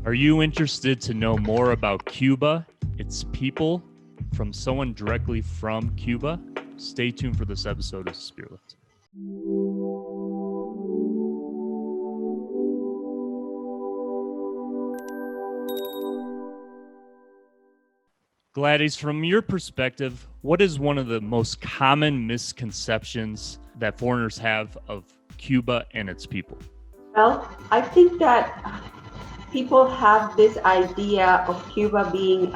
Are you interested to know more about Cuba, its people, from someone directly from Cuba? Stay tuned for this episode of Spearlift. Gladys, from your perspective, what is one of the most common misconceptions that foreigners have of Cuba and its people? Well, I think that people have this idea of Cuba being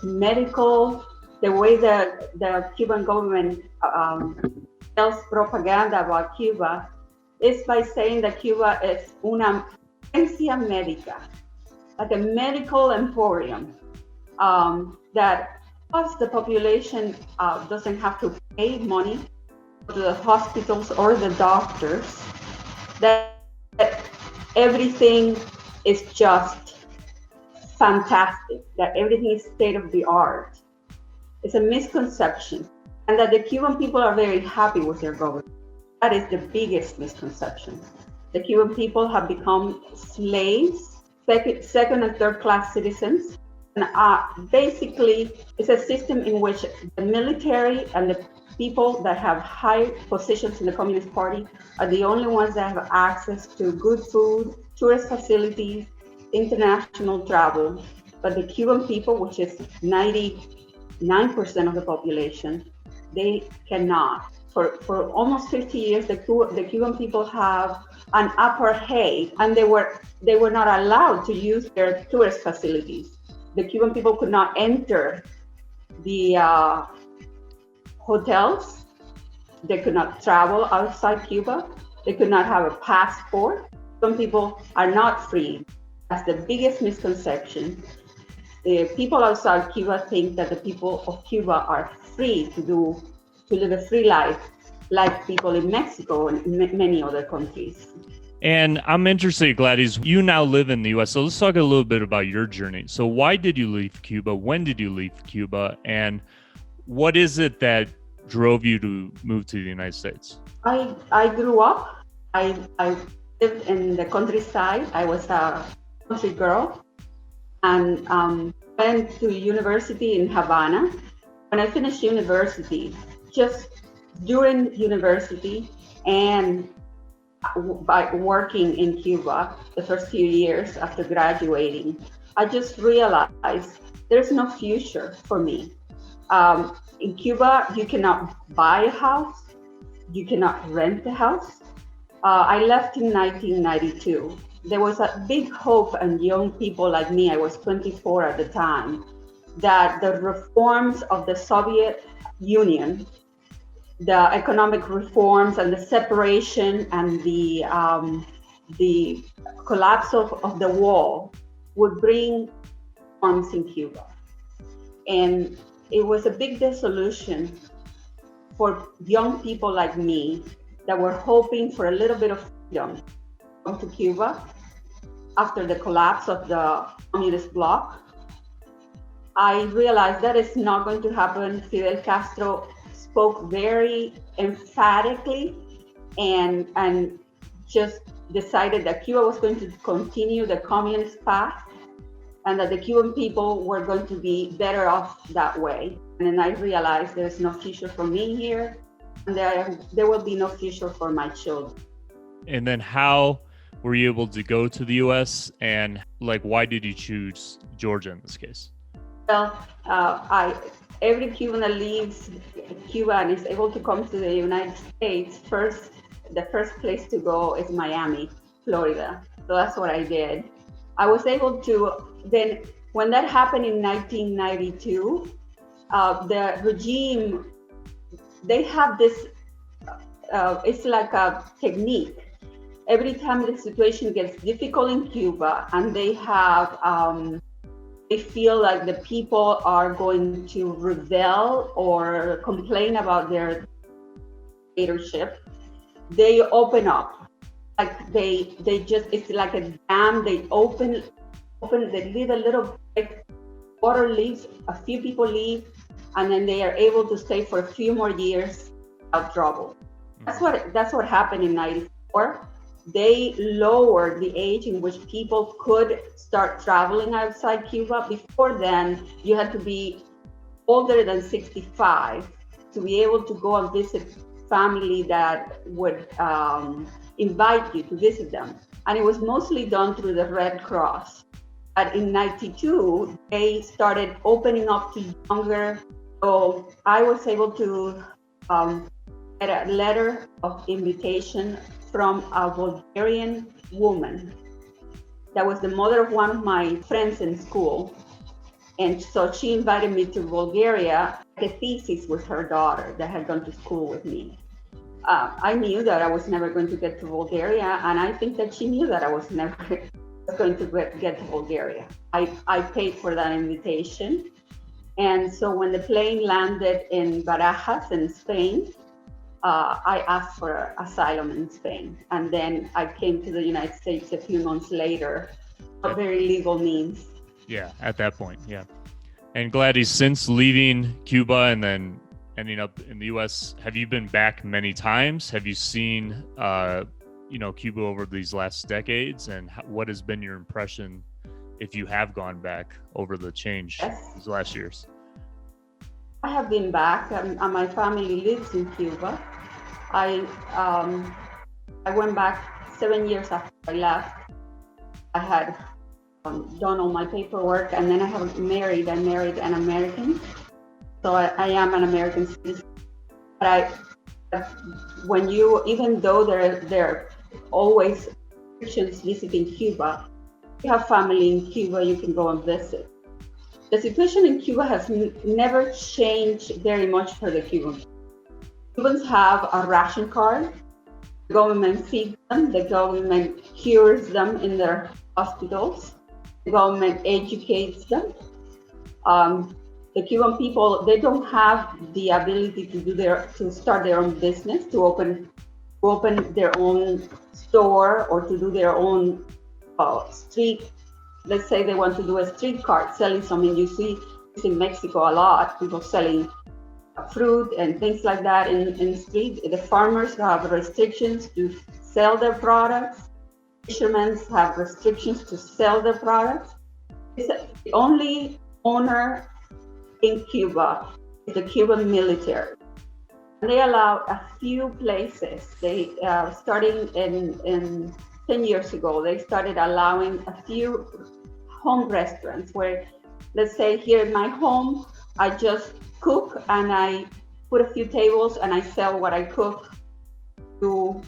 medical, the way the Cuban government sells propaganda about Cuba is by saying that Cuba is una ciencia médica, like a medical emporium, that plus the population doesn't have to pay money to the hospitals or the doctors, that everything is just fantastic, that everything is state of the art. It's a misconception, and that the Cuban people are very happy with their government. That is the biggest misconception. The Cuban people have become slaves, second and third class citizens. And basically, it's a system in which the military and the people that have high positions in the Communist Party are the only ones that have access to good food, tourist facilities, international travel. But the Cuban people, which is 99% of the population, they cannot. For almost 50 years, the Cuban people have an apartheid, and they were not allowed to use their tourist facilities. The Cuban people could not enter the hotels. They could not travel outside Cuba. They could not have a passport. Some people are not free. That's the biggest misconception. The people outside Cuba think that the people of Cuba are free to live a free life like people in Mexico and many other countries. And I'm interested, Gladys, you now live in the U.S., so let's talk a little bit about your journey. So why did you leave Cuba? When did you leave Cuba? And what is it that drove you to move to the United States? I grew up, I lived in the countryside. I was a country girl, and went to university in Havana. When I finished university, just during university and by working in Cuba the first few years after graduating, I just realized there's no future for me. In Cuba, you cannot buy a house, you cannot rent a house. I left in 1992. There was a big hope in young people like me, I was 24 at the time, that the reforms of the Soviet Union, the economic reforms and the separation and the collapse of the wall would bring reforms in Cuba. And it was a big disillusion for young people like me that were hoping for a little bit of freedom to come to Cuba after the collapse of the communist bloc. I realized that is not going to happen. Fidel Castro spoke very emphatically and just decided that Cuba was going to continue the communist path and that the Cuban people were going to be better off that way. And then I realized there's no future for me here, and there will be no future for my children. And then how were you able to go to the U.S. and why did you choose Georgia in this case? Well, every Cuban that leaves Cuba and is able to come to the United States, the first place to go is Miami, Florida. So that's what I did. I was able to, then when that happened in 1992, the regime, they have this, it's like a technique. Every time the situation gets difficult in Cuba and they feel like the people are going to rebel or complain about their dictatorship, they open up. Like they just, it's like a dam. They open, they leave a little break, water leaves, a few people leave, and then they are able to stay for a few more years without trouble. That's what happened in 94. they lowered the age in which people could start traveling outside Cuba. Before then, you had to be older than 65 to be able to go and visit family that would invite you to visit them. And it was mostly done through the Red Cross. But in 92, they started opening up to younger. So I was able to get a letter of invitation from a Bulgarian woman that was the mother of one of my friends in school. And so she invited me to Bulgaria. The thesis was her daughter that had gone to school with me. I knew that I was never going to get to Bulgaria, and I think that she knew that I was never going to get to Bulgaria. I paid for that invitation. And so when the plane landed in Barajas in Spain, I asked for asylum in Spain. And then I came to the United States a few months later, for very legal means. Yeah, at that point, yeah. And Gladys, since leaving Cuba and then ending up in the U.S., have you been back many times? Have you seen, Cuba over these last decades? And what has been your impression if you have gone back over the change these last years? I have been back, and my family lives in Cuba. I went back 7 years after I left. I had done all my paperwork, and then I married an American. So I am an American citizen. But even though there are always Christians visiting Cuba, you have family in Cuba, you can go and visit. The situation in Cuba has never changed very much for the Cubans. Cubans have a ration card. The government feeds them. The government cures them in their hospitals. The government educates them. The Cuban people, they don't have the ability to start their own business, to open their own store, or to do their own street. Let's say they want to do a street cart selling something. You see this in Mexico a lot, people selling fruit and things like that in the street. The farmers have restrictions to sell their products. Fishermen have restrictions to sell their products. The only owner in Cuba is the Cuban military. And they allow a few places. They starting in 10 years ago, they started allowing a few home restaurants where, let's say here in my home, I just cook and I put a few tables and I sell what I cook to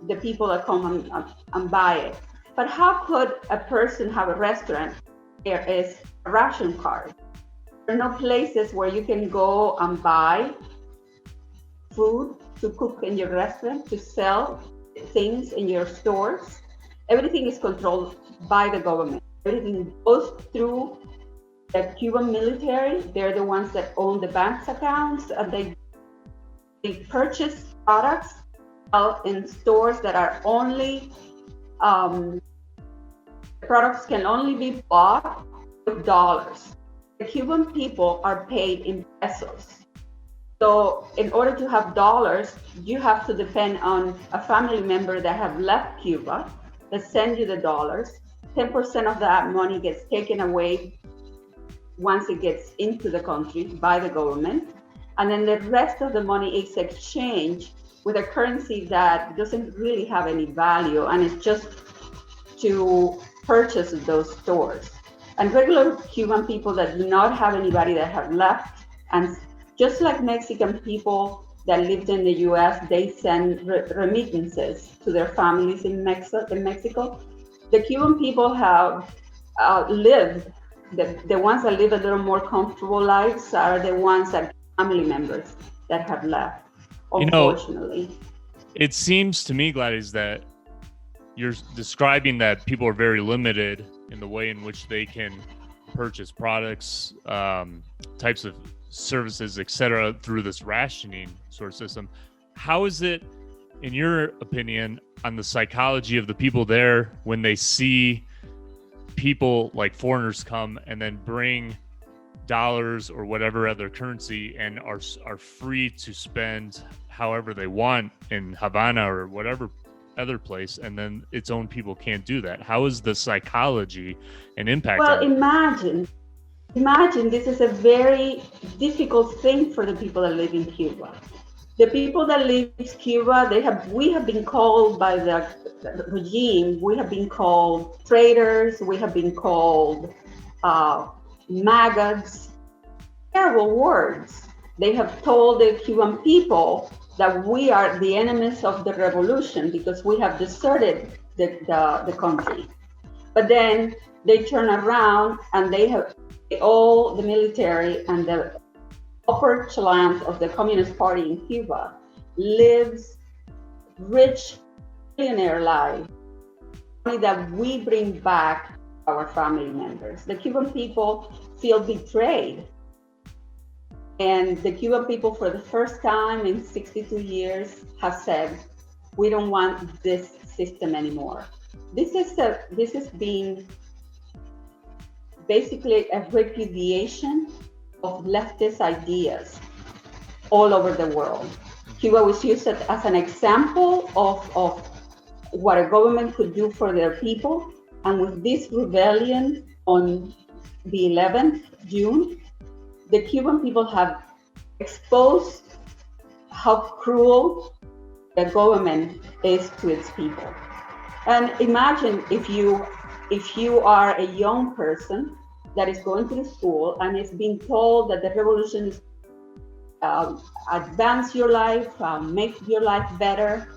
the people that come and buy it. But how could a person have a restaurant? There is a ration card. There are no places where you can go and buy food to cook in your restaurant, to sell things in your stores. Everything is controlled by the government. Everything goes through the Cuban military. They're the ones that own the bank accounts, and they purchase products in stores that are only, products can only be bought with dollars. The Cuban people are paid in pesos. So in order to have dollars, you have to depend on a family member that have left Cuba that send you the dollars. 10% of that money gets taken away once it gets into the country by the government. And then the rest of the money is exchanged with a currency that doesn't really have any value, and it's just to purchase those stores. And regular Cuban people that do not have anybody that have left, and just like Mexican people that lived in the US, they send remittances to their families in Mexico. The Cuban people have lived, the ones that live a little more comfortable lives are the ones that family members that have left, unfortunately. It seems to me, Gladys, that you're describing that people are very limited in the way in which they can purchase products, types of services, etc., through this rationing sort of system. How is it, in your opinion, on the psychology of the people there when they see people like foreigners come and then bring dollars or whatever other currency and are free to spend however they want in Havana or whatever other place, and then its own people can't do that? How is the psychology and impact Well, on it? imagine this is a very difficult thing for the people that live in Cuba. The people that live in Cuba, we have been called by the regime, we have been called traitors, we have been called maggots, terrible words. They have told the Cuban people that we are the enemies of the revolution because we have deserted the country. But then they turn around and all the military and the upper echelons of the Communist Party in Cuba lives rich millionaire life that we bring back our family members. The Cuban people feel betrayed. And the Cuban people, for the first time in 62 years, have said, we don't want this system anymore. This is being basically a repudiation of leftist ideas all over the world. Cuba was used as an example of what a government could do for their people. And with this rebellion on the 11th June, the Cuban people have exposed how cruel the government is to its people. And imagine if you are a young person that is going to the school and is being told that the revolution is advance your life, make your life better,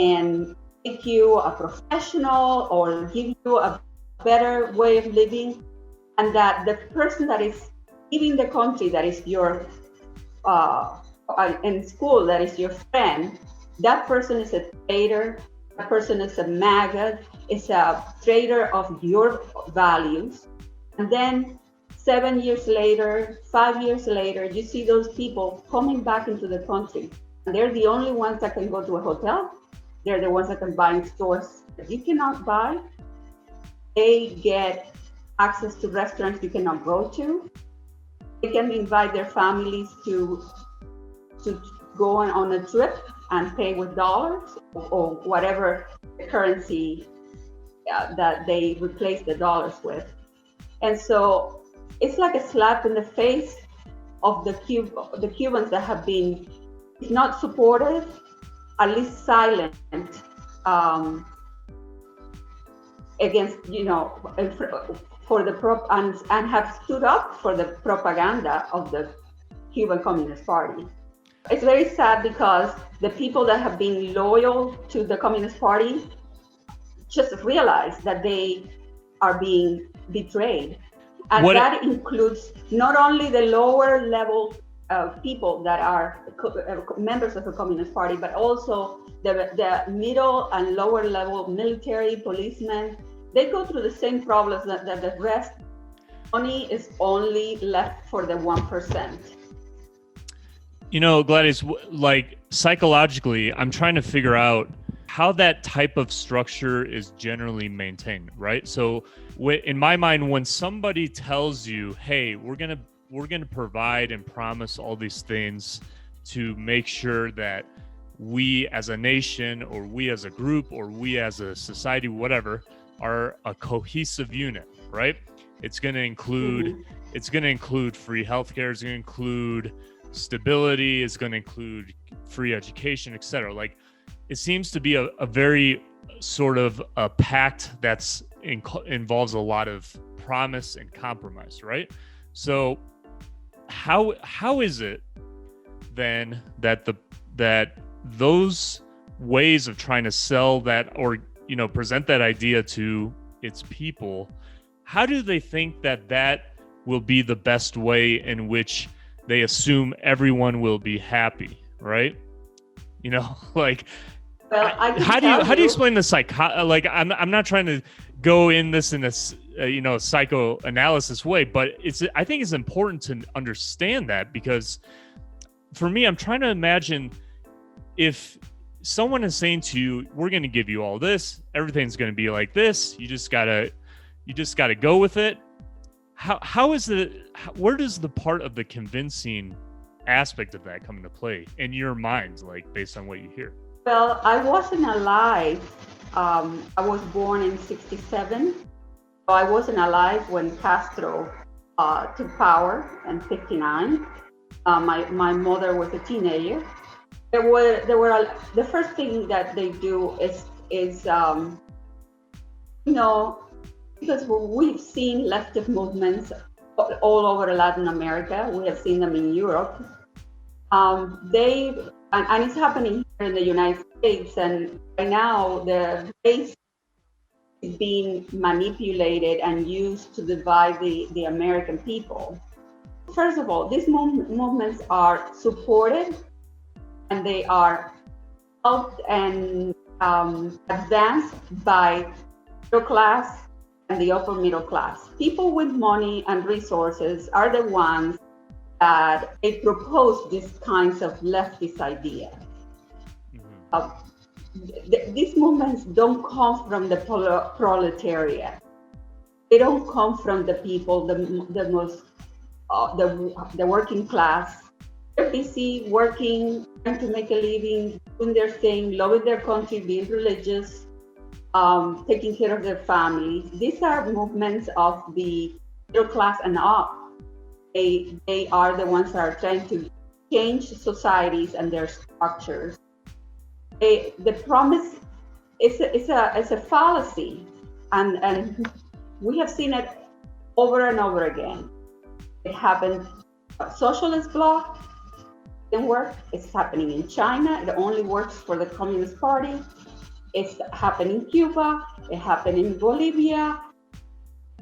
and make you a professional or give you a better way of living, and that the person that is leaving the country, that is your in school, that is your friend, that person is a traitor, that person is a maggot, is a traitor of your values. And then 7 years later, 5 years later, you see those people coming back into the country. And they're the only ones that can go to a hotel. They're the ones that can buy in stores that you cannot buy. They get access to restaurants you cannot go to. They can invite their families to go on a trip and pay with dollars or whatever currency that they replace the dollars with. And so it's like a slap in the face of the Cubans that have been, if not supportive, at least silent against, for the and have stood up for the propaganda of the Cuban Communist Party. It's very sad because the people that have been loyal to the Communist Party just realize that they are being betrayed. And that includes not only the lower level people that are members of the Communist Party, but also the middle and lower level military, policemen. They go through the same problems that the rest. Money is only left for the 1%. Gladys, like psychologically, I'm trying to figure out how that type of structure is generally maintained, right? So in my mind, when somebody tells you, hey, we're gonna provide and promise all these things to make sure that we as a nation or we as a group or we as a society, whatever, are a cohesive unit, right? It's going to include free healthcare, it's going to include stability, it's going to include free education, etc. Like, it seems to be a very sort of a pact that's involves a lot of promise and compromise, right? So how is it then that those ways of trying to sell that or present that idea to its people, how do they think that will be the best way in which they assume everyone will be happy, right? Like, well, how do you explain the like I'm not trying to go in this in a psychoanalysis way, but I think it's important to understand that, because for me, I'm trying to imagine if someone is saying to you, we're going to give you all this, everything's going to be like this, you just gotta go with it. How is where does the part of the convincing aspect of that come into play in your minds, like based on what you hear? Well, I wasn't alive. I was born in '67, so I wasn't alive when Castro took power in '59. My mother was a teenager. The first thing that they do is you know, because we've seen leftist movements all over Latin America. We have seen them in Europe. And it's happening here in the United States. And right now, the race is being manipulated and used to divide the American people. First of all, these movements are supported and they are helped and advanced by middle class and the upper middle class. People with money and resources are the ones that they propose these kinds of leftist ideas. These movements don't come from the proletariat. They don't come from the people, the most, the working class. They're busy working, trying to make a living, doing their thing, loving their country, being religious, taking care of their families. These are movements of the middle class and up. They are the ones that are trying to change societies and their structures. The promise is a fallacy, and we have seen it over and over again. It happened. Socialist bloc didn't work. It's happening in China. It only works for the Communist Party. It's happening in Cuba. It happened in Bolivia,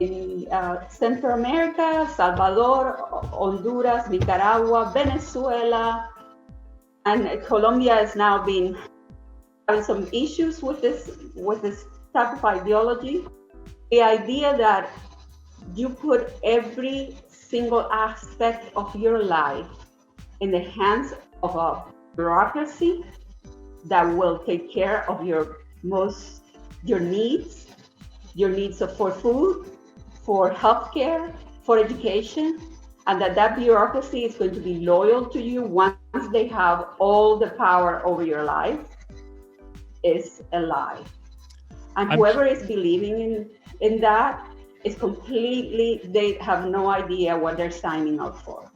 in Central America, Salvador, Honduras, Nicaragua, Venezuela, and Colombia is now having some issues with this type of ideology. The idea that you put every single aspect of your life in the hands of a bureaucracy that will take care of your needs for food, for healthcare, for education, and that bureaucracy is going to be loyal to you once they have all the power over your life is a lie. And whoever is believing in that is they have no idea what they're signing up for.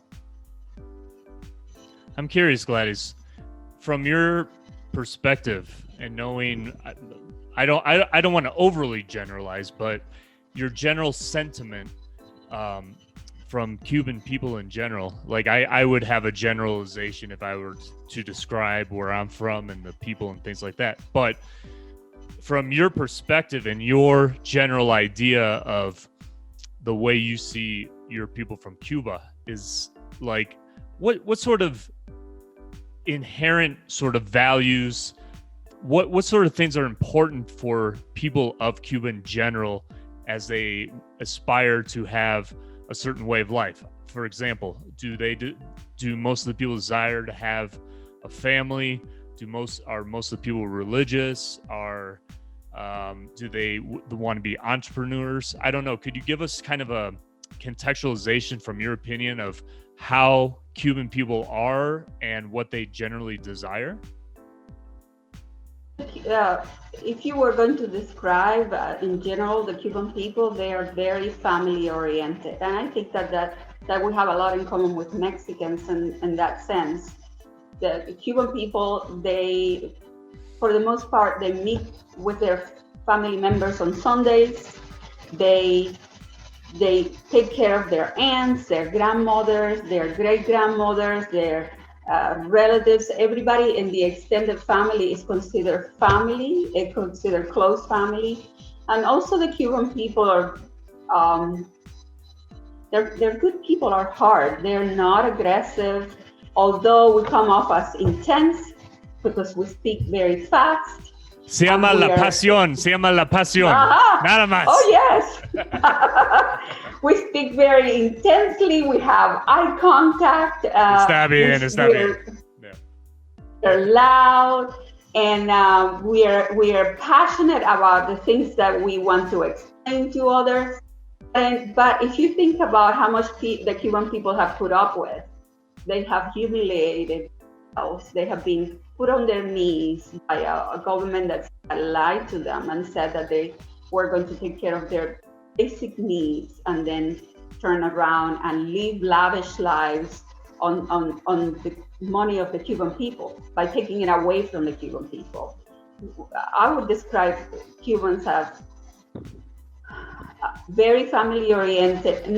I'm curious, Gladys, from your perspective and knowing, I don't want to overly generalize, but your general sentiment from Cuban people in general. Like I would have a generalization if I were to describe where I'm from and the people and things like that. But from your perspective and your general idea of the way you see your people from Cuba is like, what sort of inherent sort of values, what sort of things are important for people of Cuba in general as they aspire to have a certain way of life? For example, do most of the people desire to have a family? Are most of the people religious? Do they want to be entrepreneurs? I don't know. Could you give us kind of a contextualization from your opinion of how Cuban people are and what they generally desire? If you were going to describe in general the Cuban people, they are very family oriented, and I think that we have a lot in common with Mexicans in that sense. The Cuban people, they, for the most part, they meet with their family members on Sundays. They take care of their aunts, their grandmothers, their great-grandmothers, their relatives. Everybody in the extended family is considered family, it's considered close family. And also the Cuban people are, they're good people, are hard. They're not aggressive, although we come off as intense because we speak very fast. Se llama la pasión. Nada más. Oh, yes. We speak very intensely. We have eye contact. Está bien. Yeah. They're loud, and we are passionate about the things that we want to explain to others. But if you think about how much the Cuban people have put up with, they have humiliated themselves. They have been put on their knees by a government that lied to them and said that they were going to take care of their basic needs and then turn around and live lavish lives on the money of the Cuban people by taking it away from the Cuban people. I would describe Cubans as very family oriented,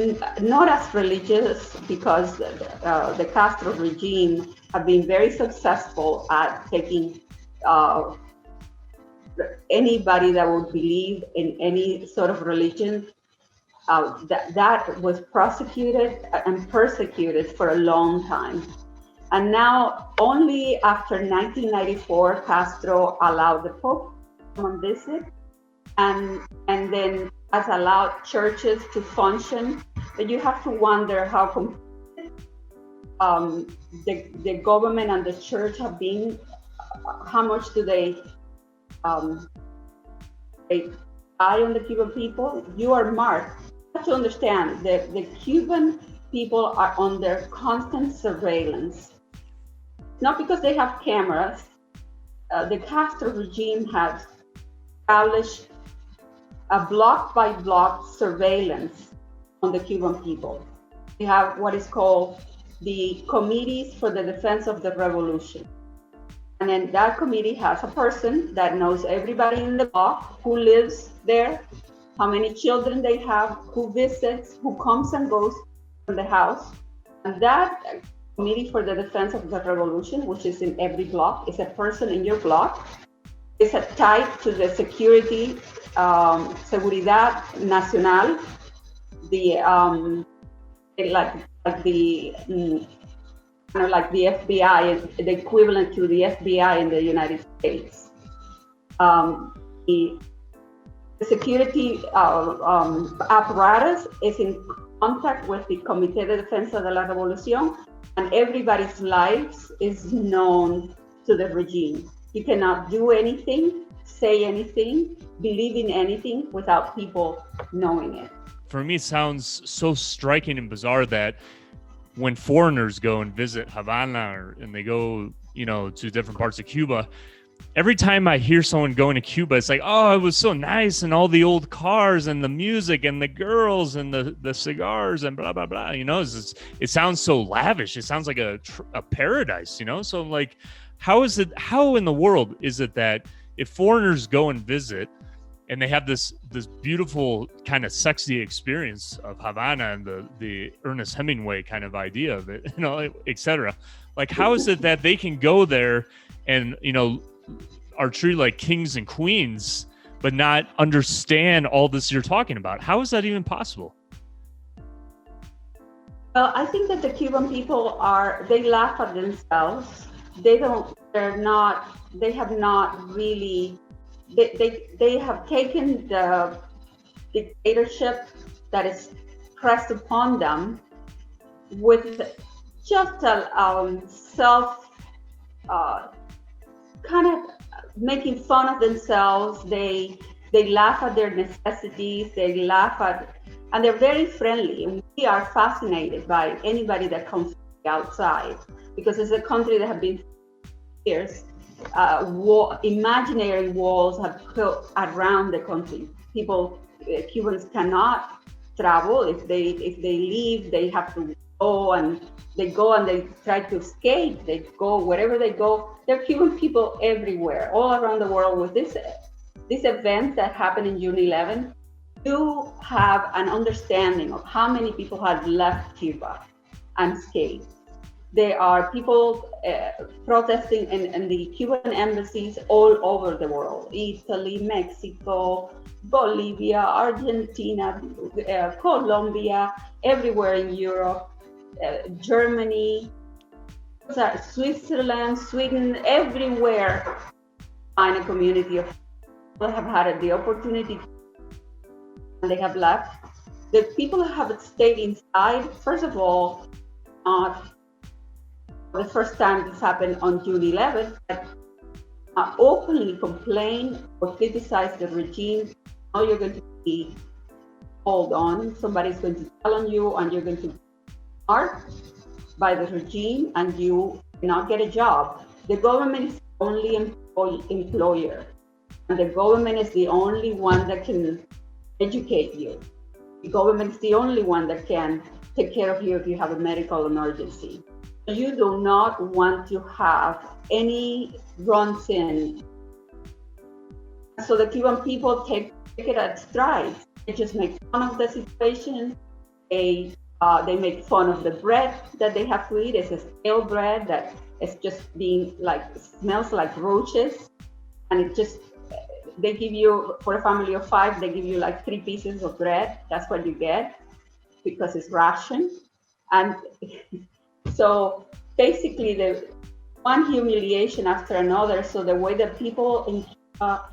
not as religious, because the Castro regime have been very successful at taking anybody that would believe in any sort of religion. That was prosecuted and persecuted for a long time. And now, only after 1994, Castro allowed the Pope to come and visit, and then has allowed churches to function. But you have to wonder how the government and the church have been. How much do they spy on the Cuban people? You are marked. You have to understand that the Cuban people are under constant surveillance. Not because they have cameras. The Castro regime has established a block by block surveillance on the Cuban people. We have what is called the Committees for the Defense of the Revolution. And then that committee has a person that knows everybody in the block, who lives there, how many children they have, who visits, who comes and goes from the house. And that Committee for the Defense of the Revolution, which is in every block, is a person in your block. It's tied to the security, Seguridad Nacional, the like the FBI, the equivalent to the FBI in the United States. The security apparatus is in contact with the Comité de Defensa de la Revolución, and everybody's lives is known to the regime. You cannot do anything, say anything, believe in anything without people knowing it. For me, it sounds so striking and bizarre that when foreigners go and visit Havana and they go, to different parts of Cuba, every time I hear someone going to Cuba, it's like, oh, it was so nice, and all the old cars and the music and the girls and the cigars and blah, blah, blah. It sounds so lavish. It sounds like a paradise, So like, how in the world is it that if foreigners go and visit and they have this beautiful kind of sexy experience of Havana and the Ernest Hemingway kind of idea of it, et cetera, like, how is it that they can go there and, are treated like kings and queens, but not understand all this you're talking about? How is that even possible? Well, I think that the Cuban people they laugh at themselves. They have not really, they have taken the dictatorship that is pressed upon them with just a self, kind of making fun of themselves. They laugh at their necessities. They laugh at, and they're very friendly. And we are fascinated by anybody that comes from the outside, because it's a country that have been years. Imaginary walls have built around the country. Cubans cannot travel. If they leave, they have to go and they try to escape. They go wherever they go. There are Cuban people everywhere, all around the world. With this event that happened in June 11, you have an understanding of how many people have left Cuba unscathed. There are people protesting in the Cuban embassies all over the world: Italy, Mexico, Bolivia, Argentina, Colombia, everywhere in Europe, Germany, Switzerland, Sweden, everywhere. Find a community of people have had the opportunity, and they have left. The people who have stayed inside, first of all, not the first time this happened on June 11th, but openly complain or criticize the regime. Now you're going to be called on. Somebody's going to tell on you, and you're going to be marked by the regime, and you cannot get a job. The government is only employer. And the government is the only one that can educate you. The government is the only one that can take care of you if you have a medical emergency. You do not want to have any runs in. So the Cuban people take it at stride. They just make fun of the situation. They make fun of the bread that they have to eat. It's a stale bread that is just being smells like roaches, and it just they give you, for a family of 5, they give you 3 pieces of bread. That's what you get because it's ration. And so basically the one humiliation after another. So the way that people in Cuba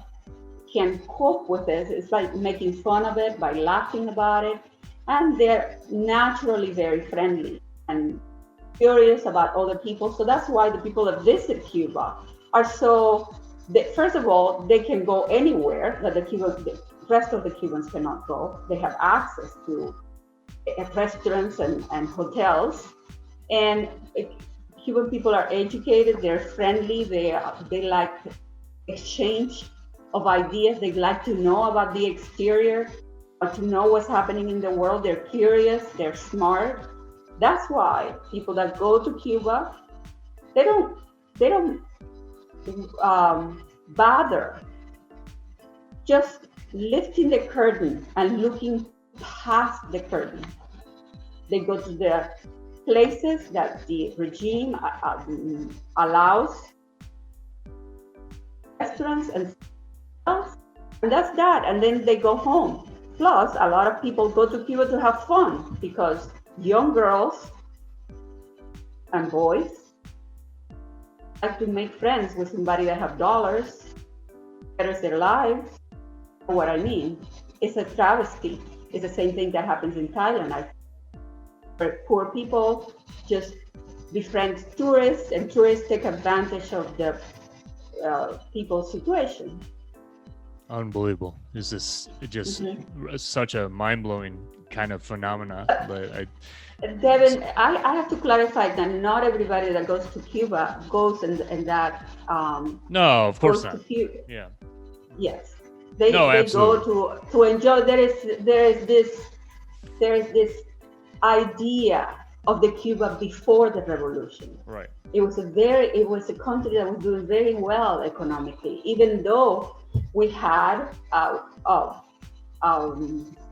can cope with this is by making fun of it, by laughing about it. And they're naturally very friendly and curious about other people. So that's why the people that visit Cuba are so, first of all, they can go anywhere that the rest of the Cubans cannot go. They have access to restaurants and hotels. And Cuban people are educated, they're friendly, they like exchange of ideas. They like to know about the exterior, or to know what's happening in the world. They're curious, they're smart. That's why people that go to Cuba, they don't bother just lifting the curtain and looking past the curtain. They go to the places that the regime allows, restaurants and that's that, and then they go home. Plus, a lot of people go to Cuba to have fun because young girls and boys like to make friends with somebody that have dollars, betters their lives. What I mean, it's a travesty. It's the same thing that happens in Thailand. Where poor people just befriend tourists, and tourists take advantage of the people's situation. Unbelievable. This is just such a mind-blowing kind of phenomena. But Devin, I have to clarify that not everybody that goes to Cuba goes in that. No, of course not. Yeah. Yes, they absolutely. go to enjoy. There is this idea of the Cuba before the revolution. Right. It was a country that was doing very well economically, even though we had a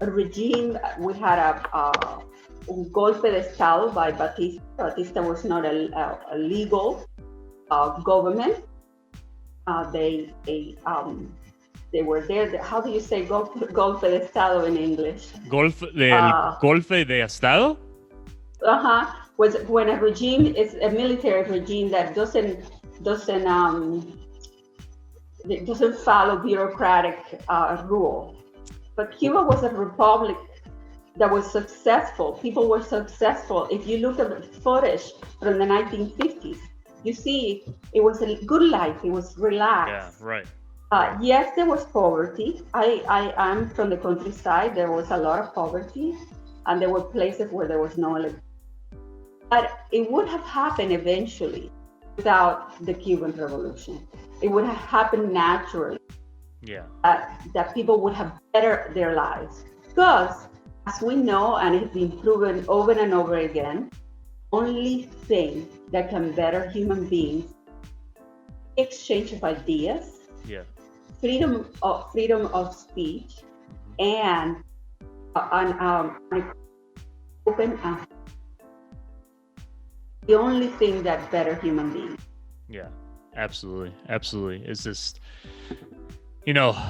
regime. We had a golpe de Estado by Batista. Batista was not a legal government. They were there. How do you say golpe de Estado in English? Golpe de Estado? Was when a regime is a military regime that doesn't follow bureaucratic rule. But Cuba was a republic that was successful. People were successful. If you look at the footage from the 1950s, you see it was a good life. It was relaxed. Yeah, right. Yes, there was poverty. I'm from the countryside. There was a lot of poverty, and there were places where there was no electricity. But it would have happened eventually without the Cuban Revolution. It would have happened naturally. Yeah. That people would have bettered their lives. Because, as we know, and it's been proven over and over again, only thing that can better human beings, exchange of ideas, freedom of speech, and open. The only thing that better human beings. Yeah, absolutely. It's just,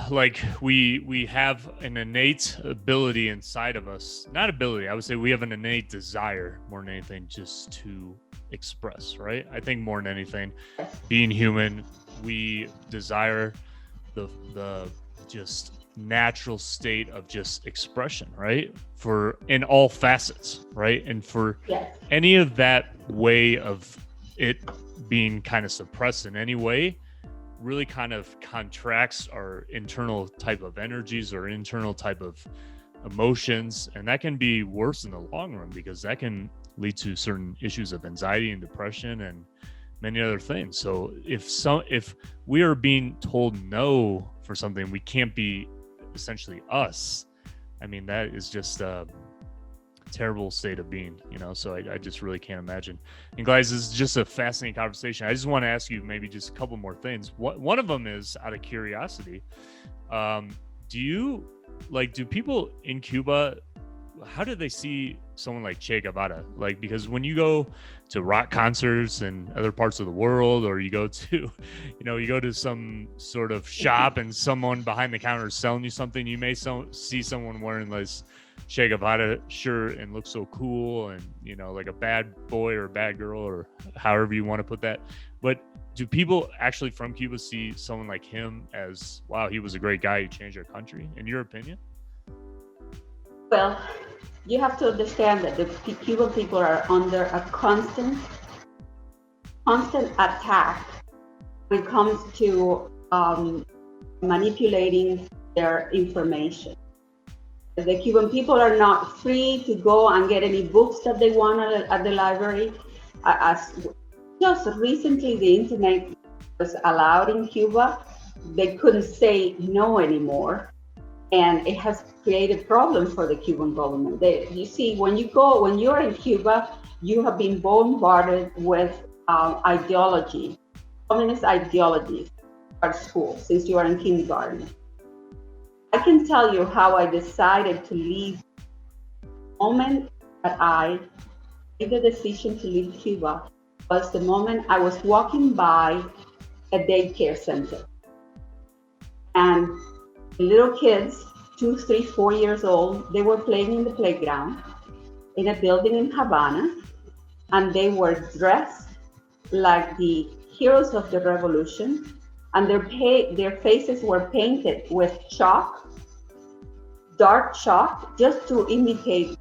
like we have an innate ability inside of us. Not ability, I would say we have an innate desire more than anything just to express, right? I think more than anything, being human, we desire the just natural state of just expression, right? For in all facets, right? And for any of that way of it being kind of suppressed in any way really kind of contracts our internal type of energies or internal type of emotions, and that can be worse in the long run because that can lead to certain issues of anxiety and depression and many other things. So if we are being told no for something, we can't be essentially us. I mean, that is just a terrible state of being, so I just really can't imagine. And guys, this is just a fascinating conversation. I just want to ask you maybe just a couple more things. One of them is, out of curiosity, do people in Cuba, how do they see someone like Che Guevara? Like, because when you go to rock concerts in other parts of the world, or you go to, you go to some sort of shop and someone behind the counter is selling you something, you may see someone wearing this Che Guevara shirt and look so cool and, like a bad boy or a bad girl, or however you want to put that. But do people actually from Cuba see someone like him as, wow, he was a great guy who changed our country, in your opinion? Well, you have to understand that the Cuban people are under a constant attack when it comes to manipulating their information. The Cuban people are not free to go and get any books that they want at the library. As just recently, the internet was allowed in Cuba. They couldn't say no anymore. And it has created problems for the Cuban government. You see, when you're in Cuba, you have been bombarded with ideology, communist ideologies at school since you are in kindergarten. I can tell you how I decided to leave. The moment that I made the decision to leave Cuba was the moment I was walking by a daycare center. And little kids, 2, 3, 4 years old, they were playing in the playground in a building in Havana, and they were dressed like the heroes of the revolution, and their faces were painted with chalk, dark chalk, just to imitate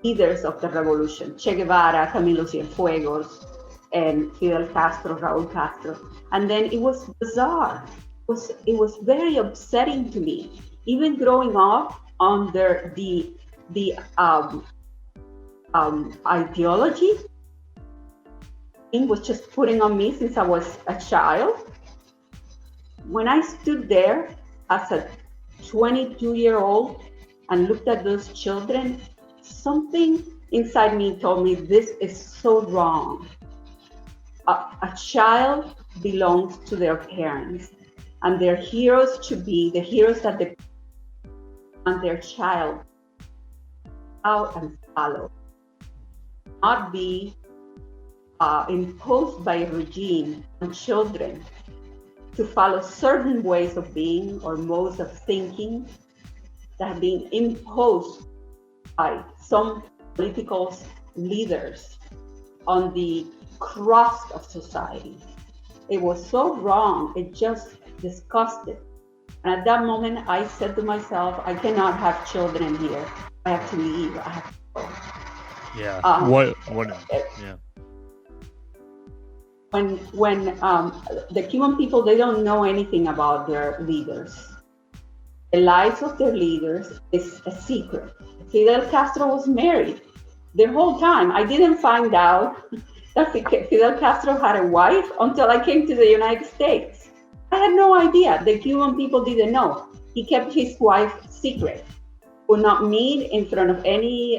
leaders of the revolution: Che Guevara, Camilo Cienfuegos, and Fidel Castro, Raúl Castro. And then it was bizarre. It was very upsetting to me, even growing up under the ideology it was just putting on me since I was a child. When I stood there as a 22-year-old and looked at those children, something inside me told me this is so wrong. A child belongs to their parents, and their heroes should be the heroes that they want their child out and follow, not be imposed by a regime on children to follow certain ways of being or modes of thinking that have been imposed by some political leaders on the crust of society. It was so wrong, it just disgusted. And at that moment, I said to myself, I cannot have children here. I have to leave. I have to go. Yeah. Yeah. When the Cuban people, they don't know anything about their leaders. The lives of their leaders is a secret. Fidel Castro was married the whole time. I didn't find out that Fidel Castro had a wife until I came to the United States. I had no idea. The Cuban people didn't know. He kept his wife secret. Would not meet in front of any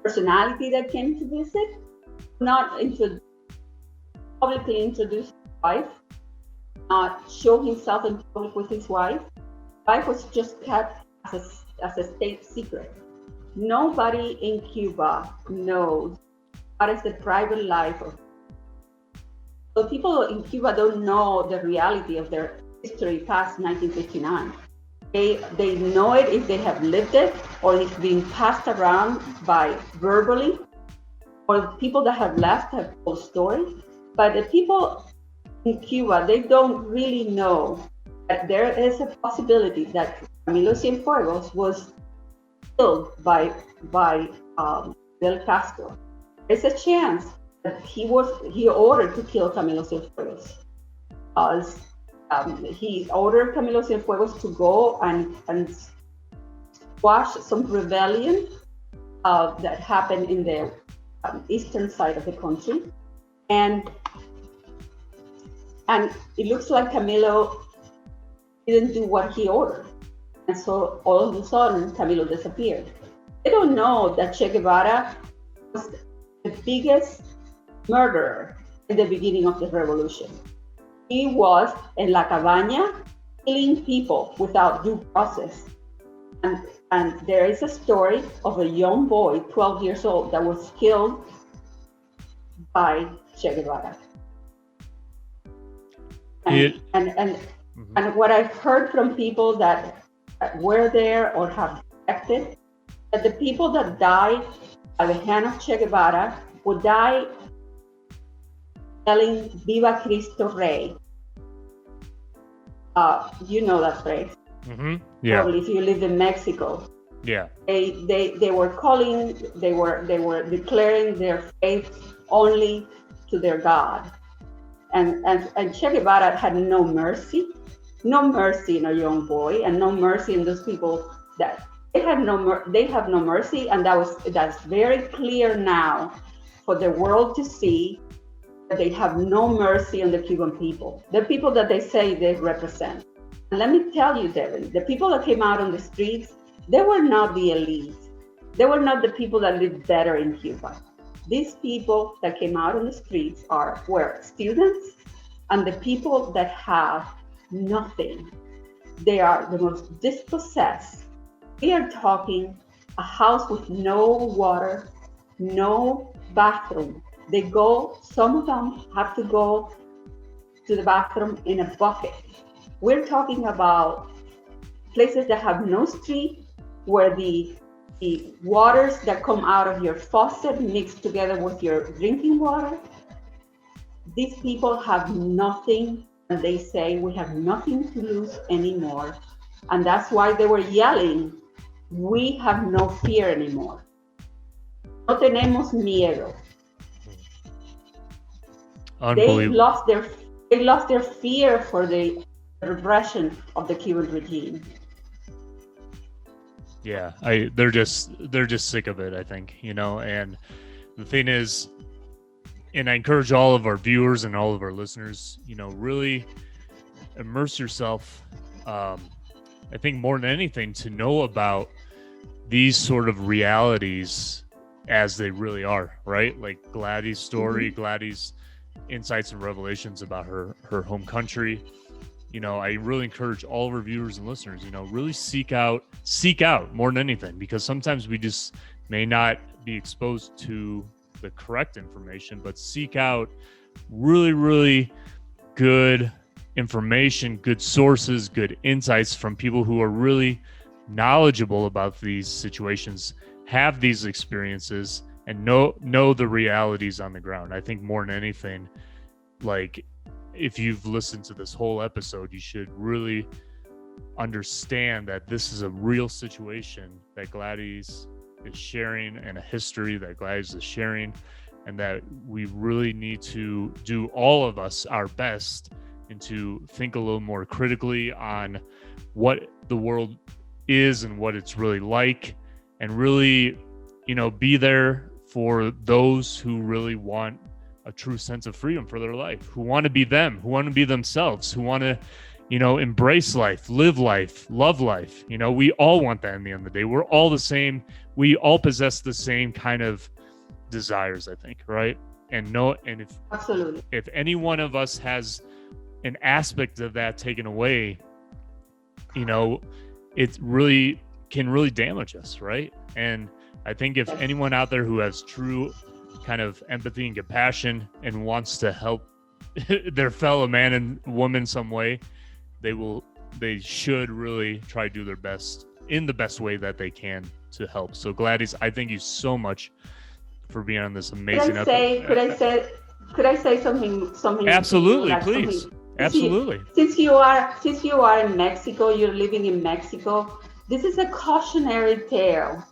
personality that came to visit. Not publicly introduce his wife. Not show himself in public with his wife. Wife was just kept as a state secret. Nobody in Cuba knows what is the private life of. So people in Cuba don't know the reality of their history past 1959. They know it if they have lived it, or it's being passed around by verbally, or people that have left have told stories. But the people in Cuba, they don't really know that there is a possibility that Camilo Cienfuegos was killed by Fidel Castro. There's a chance that he ordered to kill Camilo Cienfuegos. He ordered Camilo Cienfuegos to go and squash some rebellion that happened in the eastern side of the country, and it looks like Camilo didn't do what he ordered, and so all of a sudden Camilo disappeared. They don't know that Che Guevara was the biggest murderer in the beginning of the revolution. He was in La Cabaña killing people without due process. And there is a story of a young boy, 12 years old, that was killed by Che Guevara. And what I've heard from people that were there or have affected, that the people that died by the hand of Che Guevara would die yelling "Viva Cristo Rey." You know that phrase. Mm-hmm. Yeah. Probably if you live in Mexico. Yeah. They were calling, they were declaring their faith only to their God. And Che Guevara had no mercy in a young boy, and no mercy in those people that they have no mercy, and that's very clear now for the world to see that they have no mercy on the Cuban people, the people that they say they represent. And let me tell you, Devin, the people that came out on the streets, they were not the elite. They were not the people that lived better in Cuba. These people that came out on the streets were students and the people that have nothing. They are the most dispossessed. We are talking a house with no water, no bathroom. Some of them have to go to the bathroom in a bucket. We're talking about places that have no street, where the waters that come out of your faucet mix together with your drinking water. These people have nothing, and they say we have nothing to lose anymore. And that's why they were yelling, we have no fear anymore. No tenemos miedo. They lost their fear for the repression of the Cuban regime. Yeah, they're just sick of it, I think, and the thing is, and I encourage all of our viewers and all of our listeners, really immerse yourself, I think more than anything, to know about these sort of realities as they really are, right? Like Gladys' story, Gladys' insights and revelations about her home country. I really encourage all of our viewers and listeners, really seek out more than anything, because sometimes we just may not be exposed to the correct information, but seek out really, really good information, good sources, good insights from people who are really knowledgeable about these situations, have these experiences, and know the realities on the ground. I think more than anything, like, if you've listened to this whole episode, you should really understand that this is a real situation that Gladys is sharing, and a history that Gladys is sharing, and that we really need to do, all of us, our best, and to think a little more critically on what the world is and what it's really like, and really, be there for those who really want a true sense of freedom for their life, who want to be them, who want to be themselves, who want to, embrace life, live life, love life. We all want that in the end of the day. We're all the same. We all possess the same kind of desires, I think, right? And Absolutely. If any one of us has an aspect of that taken away, it really can really damage us, right? And I think if anyone out there who has true kind of empathy and compassion and wants to help their fellow man and woman some way, they should really try to do their best in the best way that they can to help. So Gladys, I thank you so much for being on this amazing episode. Could I say something? Absolutely, please. Absolutely. Since you are in Mexico, you're living in Mexico, this is a cautionary tale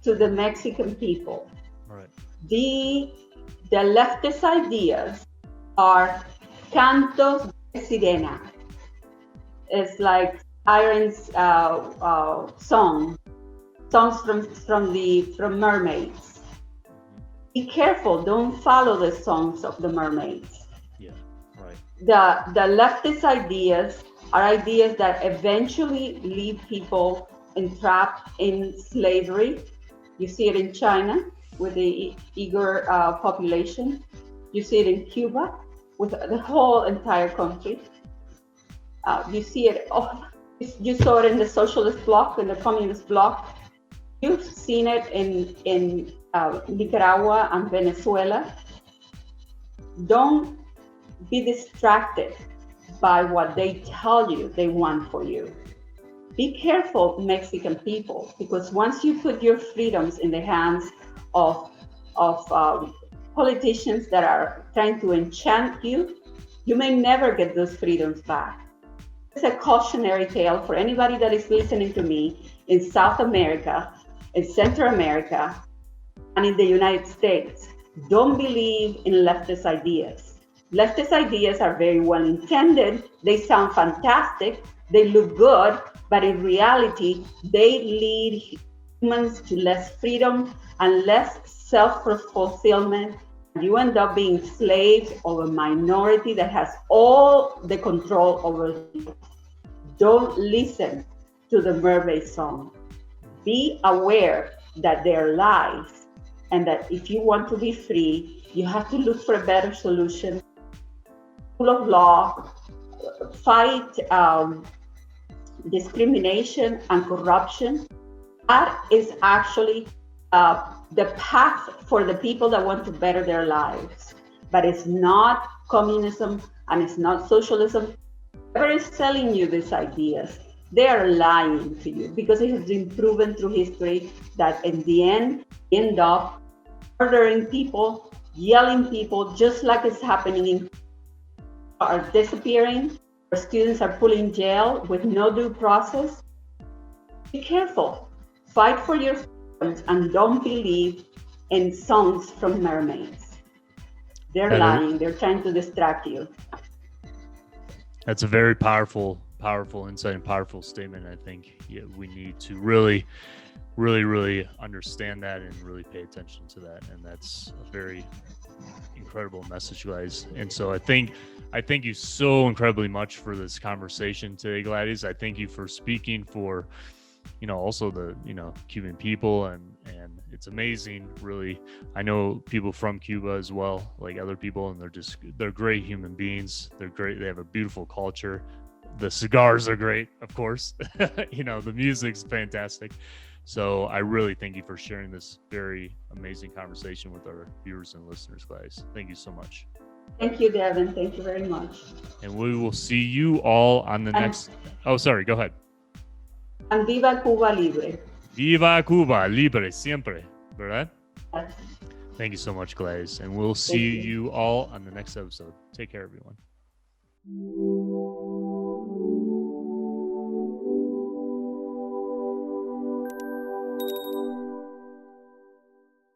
to the Mexican people. Right. The leftist ideas are cantos de sirena. It's like sirens, songs from mermaids. be careful. Don't follow the songs of the mermaids. Yeah, right. The leftist ideas are ideas that eventually leave people entrapped in slavery. You see it in China with the Uyghur population. You see it in Cuba with the whole entire country. You see it. You saw it in the socialist bloc, in the communist bloc. You've seen it in Nicaragua and Venezuela. Don't be distracted by what they tell you they want for you. Be careful, Mexican people, because once you put your freedoms in the hands of politicians that are trying to enchant you, you may never get those freedoms back. It's a cautionary tale for anybody that is listening to me in South America, in Central America, and in the United States. Don't believe in leftist ideas. Leftist ideas are very well intended. They sound fantastic. They look good, but in reality, they lead humans to less freedom and less self-fulfillment. You end up being slaves of a minority that has all the control over you. Don't listen to the mermaid song. Be aware that they're lies, and that if you want to be free, you have to look for a better solution. Rule of law, fight discrimination and corruption. That is actually the path for the people that want to better their lives. But it's not communism and it's not socialism. Whoever is selling you these ideas, they are lying to you, because it has been proven through history that in the end up murdering people, yelling people, just like it's happening in are disappearing, or students are put in jail with no due process. Be careful. Fight for your freedoms and don't believe in songs from mermaids. They're lying. They're trying to distract you. That's a very powerful insight and powerful statement. I think we need to really understand that and really pay attention to that. And that's a very incredible message, guys. And so I thank you so incredibly much for this conversation today, Gladys. I thank you for speaking for, also the, Cuban people, and it's amazing, really. I know people from Cuba as well, like other people, and they're great human beings. They're great. They have a beautiful culture. The cigars are great, of course. The music's fantastic. So I really thank you for sharing this very amazing conversation with our viewers and listeners, guys. Thank you so much. Thank you, Devin. Thank you very much. And we will see you all on the next... Oh, sorry. Go ahead. And viva Cuba Libre. Viva Cuba Libre, siempre, ¿verdad? Yes. Thank you so much, Gladys. And we'll see you all on the next episode. Take care, everyone.